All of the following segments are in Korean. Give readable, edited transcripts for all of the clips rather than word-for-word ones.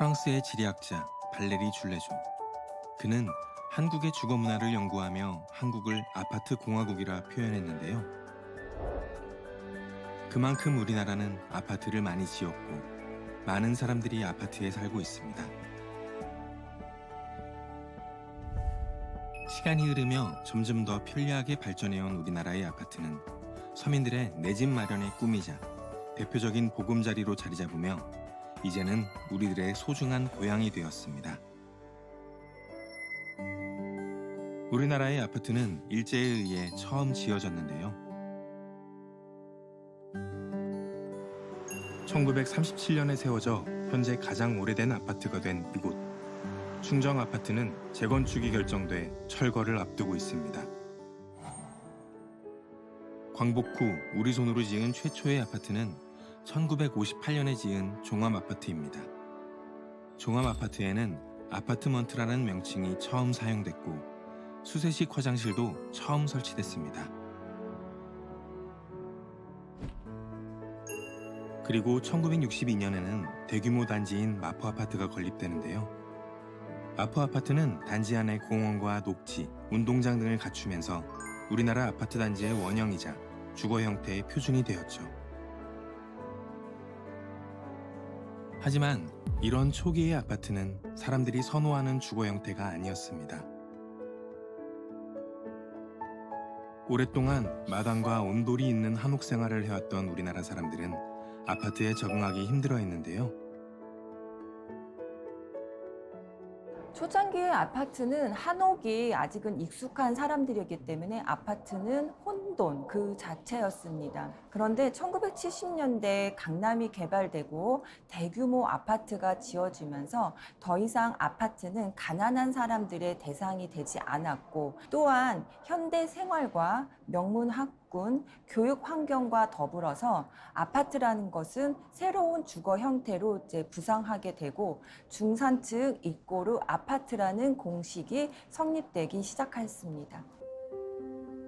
프랑스의 지리학자 발레리 줄레조. 그는 한국의 주거 문화를 연구하며 한국을 아파트 공화국이라 표현했는데요. 그만큼 우리나라는 아파트를 많이 지었고 많은 사람들이 아파트에 살고 있습니다. 시간이 흐르며 점점 더 편리하게 발전해온 우리나라의 아파트는 서민들의 내 집 마련의 꿈이자 대표적인 보금자리로 자리 잡으며 이제는 우리들의 소중한 고향이 되었습니다. 우리나라의 아파트는 일제에 의해 처음 지어졌는데요. 1937년에 세워져 현재 가장 오래된 아파트가 된 이곳. 충정 아파트는 재건축이 결정돼 철거를 앞두고 있습니다. 광복 후 우리 손으로 지은 최초의 아파트는 1958년에 지은 종합아파트입니다. 종합아파트에는 아파트먼트라는 명칭이 처음 사용됐고 수세식 화장실도 처음 설치됐습니다. 그리고 1962년에는 대규모 단지인 마포아파트가 건립되는데요. 마포아파트는 단지 안에 공원과 녹지, 운동장 등을 갖추면서 우리나라 아파트 단지의 원형이자 주거 형태의 표준이 되었죠. 하지만 이런 초기의 아파트는 사람들이 선호하는 주거 형태가 아니었습니다. 오랫동안 마당과 온돌이 있는 한옥 생활을 해왔던 우리나라 사람들은 아파트에 적응하기 힘들어했는데요. 초창기의 아파트는 한옥이 아직은 익숙한 사람들이었기 때문에 아파트는 혼돈 그 자체였습니다. 그런데 1970년대 강남이 개발되고 대규모 아파트가 지어지면서 더 이상 아파트는 가난한 사람들의 대상이 되지 않았고, 또한 현대 생활과 명문학군, 교육 환경과 더불어서 아파트라는 것은 새로운 주거 형태로 부상하게 되고 중산층 이꼬르 아파트라는 공식이 성립되기 시작했습니다.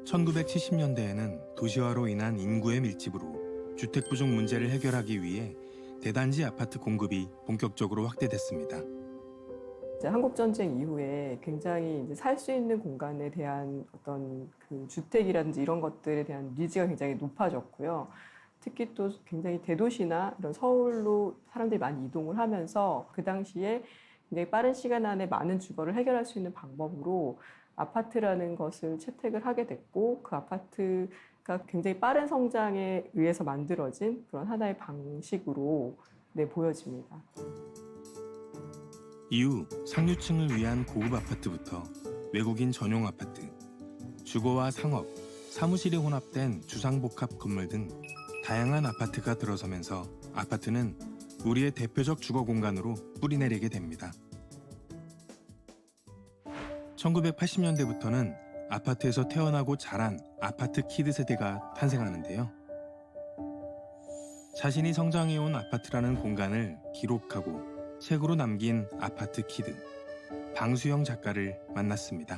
1970년대에는 도시화로 인한 인구의 밀집으로 주택 부족 문제를 해결하기 위해 대단지 아파트 공급이 본격적으로 확대됐습니다. 한국전쟁 이후에 굉장히 살 수 있는 공간에 대한 어떤 그 주택이라든지 이런 것들에 대한 니즈가 굉장히 높아졌고요. 특히 또 굉장히 대도시나 이런 서울로 사람들이 많이 이동을 하면서 그 당시에 굉장히 빠른 시간 안에 많은 주거를 해결할 수 있는 방법으로 아파트라는 것을 채택을 하게 됐고, 그 아파트가 굉장히 빠른 성장에 의해서 만들어진 그런 하나의 방식으로 보여집니다. 이후 상류층을 위한 고급 아파트부터 외국인 전용 아파트, 주거와 상업, 사무실이 혼합된 주상복합 건물 등 다양한 아파트가 들어서면서 아파트는 우리의 대표적 주거 공간으로 뿌리내리게 됩니다. 1980년대부터는 아파트에서 태어나고 자란 아파트 키드 세대가 탄생하는데요. 자신이 성장해온 아파트라는 공간을 기록하고 책으로 남긴 아파트 키드, 방수영 작가를 만났습니다.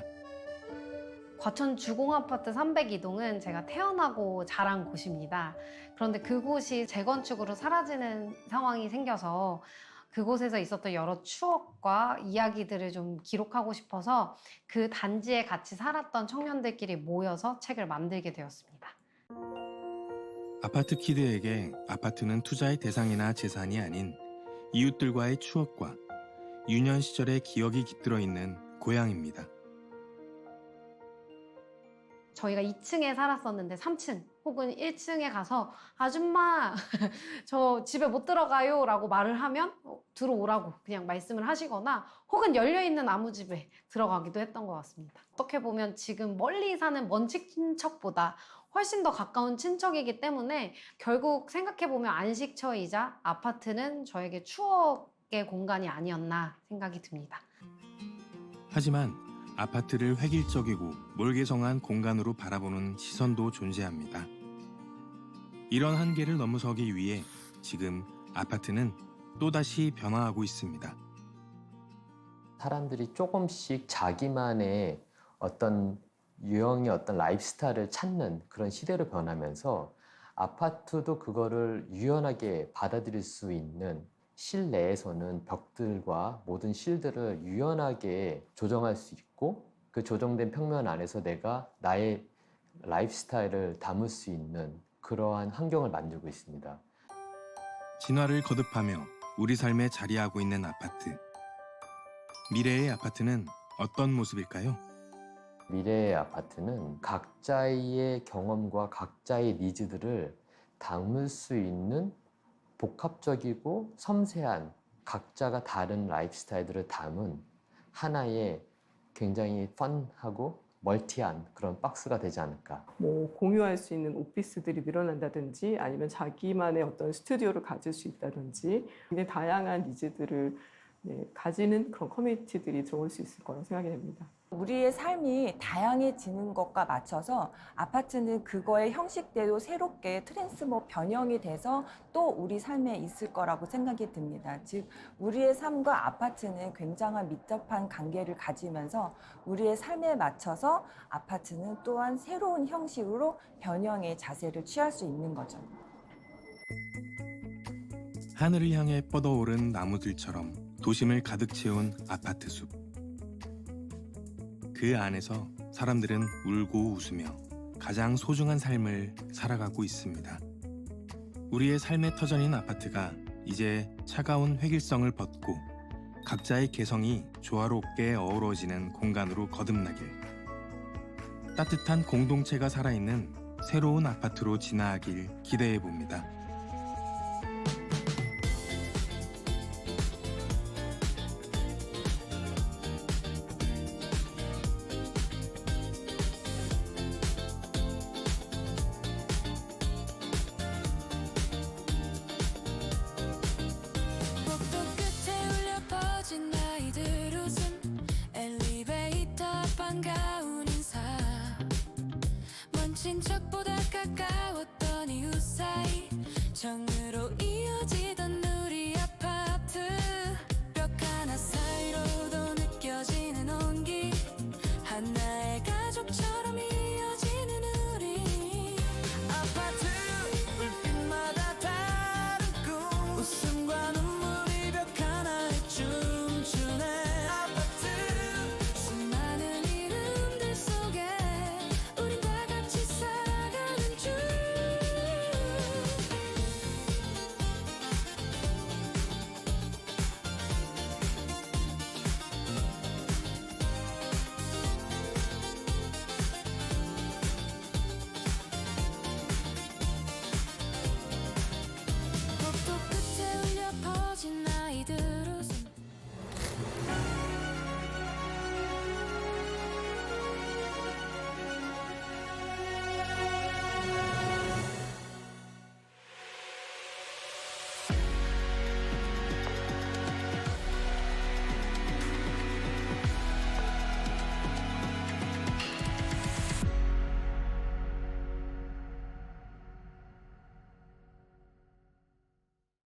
과천 주공아파트 302동은 제가 태어나고 자란 곳입니다. 그런데 그곳이 재건축으로 사라지는 상황이 생겨서 그곳에서 있었던 여러 추억과 이야기들을 좀 기록하고 싶어서 그 단지에 같이 살았던 청년들끼리 모여서 책을 만들게 되었습니다. 아파트 키드에게 아파트는 투자의 대상이나 재산이 아닌 이웃들과의 추억과 유년 시절의 기억이 깃들어 있는 고향입니다. 저희가 2층에 살았었는데 3층 혹은 1층에 가서 아줌마 저 집에 못 들어가요 라고 말을 하면 들어오라고 그냥 말씀을 하시거나 혹은 열려있는 나무집에 들어가기도 했던 것 같습니다. 어떻게 보면 지금 멀리 사는 먼 친척보다 훨씬 더 가까운 친척이기 때문에 결국 생각해보면 안식처이자 아파트는 저에게 추억의 공간이 아니었나 생각이 듭니다. 하지만 아파트를 획일적이고 몰개성한 공간으로 바라보는 시선도 존재합니다. 이런 한계를 넘어서기 위해 지금 아파트는 또다시 변화하고 있습니다. 사람들이 조금씩 자기만의 어떤 유형의 어떤 라이프스타일을 찾는 그런 시대로 변하면서 아파트도 그거를 유연하게 받아들일 수 있는 실내에서는 벽들과 모든 실들을 유연하게 조정할 수 있고 그 조정된 평면 안에서 내가 나의 라이프스타일을 담을 수 있는 그러한 환경을 만들고 있습니다. 진화를 거듭하며 우리 삶에 자리하고 있는 아파트. 미래의 아파트는 어떤 모습일까요? 미래의 아파트는 각자의 경험과 각자의 니즈들을 담을 수 있는 복합적이고 섬세한 각자가 다른 라이프 스타일들을 담은 하나의 굉장히 펀하고 멀티한 그런 박스가 되지 않을까. 뭐 공유할 수 있는 오피스들이 늘어난다든지 아니면 자기만의 어떤 스튜디오를 가질 수 있다든지 굉장히 다양한 니즈들을 가지는 그런 커뮤니티들이 들어올 수 있을 거라고 생각이 됩니다. 우리의 삶이 다양해지는 것과 맞춰서 아파트는 그거의 형식대로 새롭게 변형이 돼서 또 우리 삶에 있을 거라고 생각이 듭니다. 즉, 우리의 삶과 아파트는 굉장한密접한 관계를 가지면서 우리의 삶에 맞춰서 아파트는 또한 새로운 형식으로 변형의 자세를 취할 수 있는 거죠. 하늘을 향해 뻗어오른 나무들처럼 도심을 가득 채운 아파트 숲. 그 안에서 사람들은 울고 웃으며 가장 소중한 삶을 살아가고 있습니다. 우리의 삶의 터전인 아파트가 이제 차가운 획일성을 벗고 각자의 개성이 조화롭게 어우러지는 공간으로 거듭나길. 따뜻한 공동체가 살아있는 새로운 아파트로 진화하길 기대해 봅니다. 복도 끝에 울려 퍼진 아이들 웃음 엘리베이터 반가운 인사 먼 친척보다 가까웠던 이웃 사이 정으로